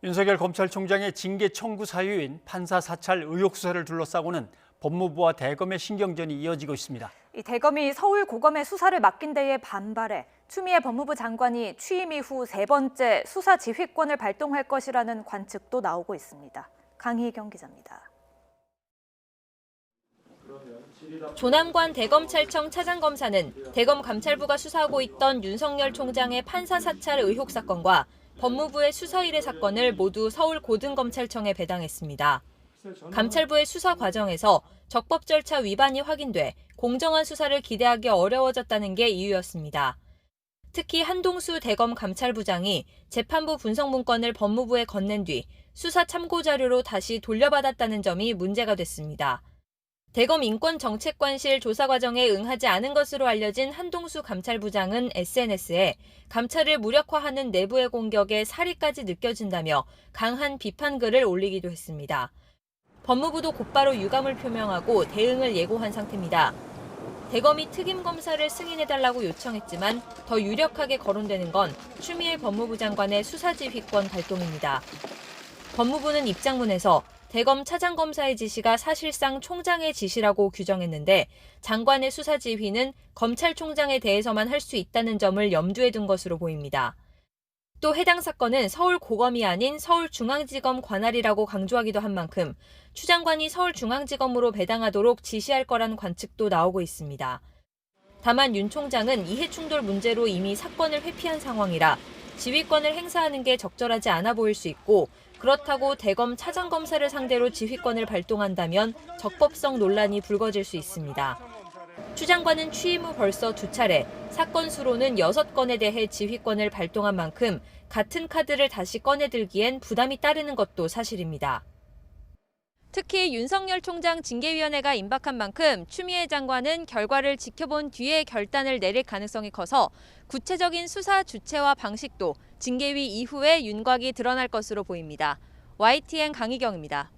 윤석열 검찰총장의 징계 청구 사유인 판사 사찰 의혹 수사를 둘러싸고는 법무부와 대검의 신경전이 이어지고 있습니다. 이 대검이 서울고검의 수사를 맡긴 데에 반발해 추미애 법무부 장관이 취임 이후 세 번째 수사 지휘권을 발동할 것이라는 관측도 나오고 있습니다. 강희경 기자입니다. 조남관 대검찰청 차장검사는 대검 감찰부가 수사하고 있던 윤석열 총장의 판사 사찰 의혹 사건과 법무부의 수사 의뢰 사건을 모두 서울고등검찰청에 배당했습니다. 감찰부의 수사 과정에서 적법 절차 위반이 확인돼 공정한 수사를 기대하기 어려워졌다는 게 이유였습니다. 특히 한동수 대검 감찰부장이 재판부 분석 문건을 법무부에 건넨 뒤 수사 참고 자료로 다시 돌려받았다는 점이 문제가 됐습니다. 대검 인권정책관실 조사 과정에 응하지 않은 것으로 알려진 한동수 감찰부장은 SNS에 감찰을 무력화하는 내부의 공격에 살이까지 느껴진다며 강한 비판 글을 올리기도 했습니다. 법무부도 곧바로 유감을 표명하고 대응을 예고한 상태입니다. 대검이 특임검사를 승인해달라고 요청했지만 더 유력하게 거론되는 건 추미애 법무부 장관의 수사지휘권 발동입니다. 법무부는 입장문에서 대검 차장검사의 지시가 사실상 총장의 지시라고 규정했는데 장관의 수사 지휘는 검찰총장에 대해서만 할 수 있다는 점을 염두에 둔 것으로 보입니다. 또 해당 사건은 서울고검이 아닌 서울중앙지검 관할이라고 강조하기도 한 만큼 추 장관이 서울중앙지검으로 배당하도록 지시할 거란 관측도 나오고 있습니다. 다만 윤 총장은 이해충돌 문제로 이미 사건을 회피한 상황이라 지휘권을 행사하는 게 적절하지 않아 보일 수 있고 그렇다고 대검 차장검사를 상대로 지휘권을 발동한다면 적법성 논란이 불거질 수 있습니다. 추 장관은 취임 후 벌써 2차례, 사건 수로는 6건에 대해 지휘권을 발동한 만큼 같은 카드를 다시 꺼내들기엔 부담이 따르는 것도 사실입니다. 특히 윤석열 총장 징계위원회가 임박한 만큼 추미애 장관은 결과를 지켜본 뒤에 결단을 내릴 가능성이 커서 구체적인 수사 주체와 방식도 징계위 이후에 윤곽이 드러날 것으로 보입니다. YTN 강희경입니다.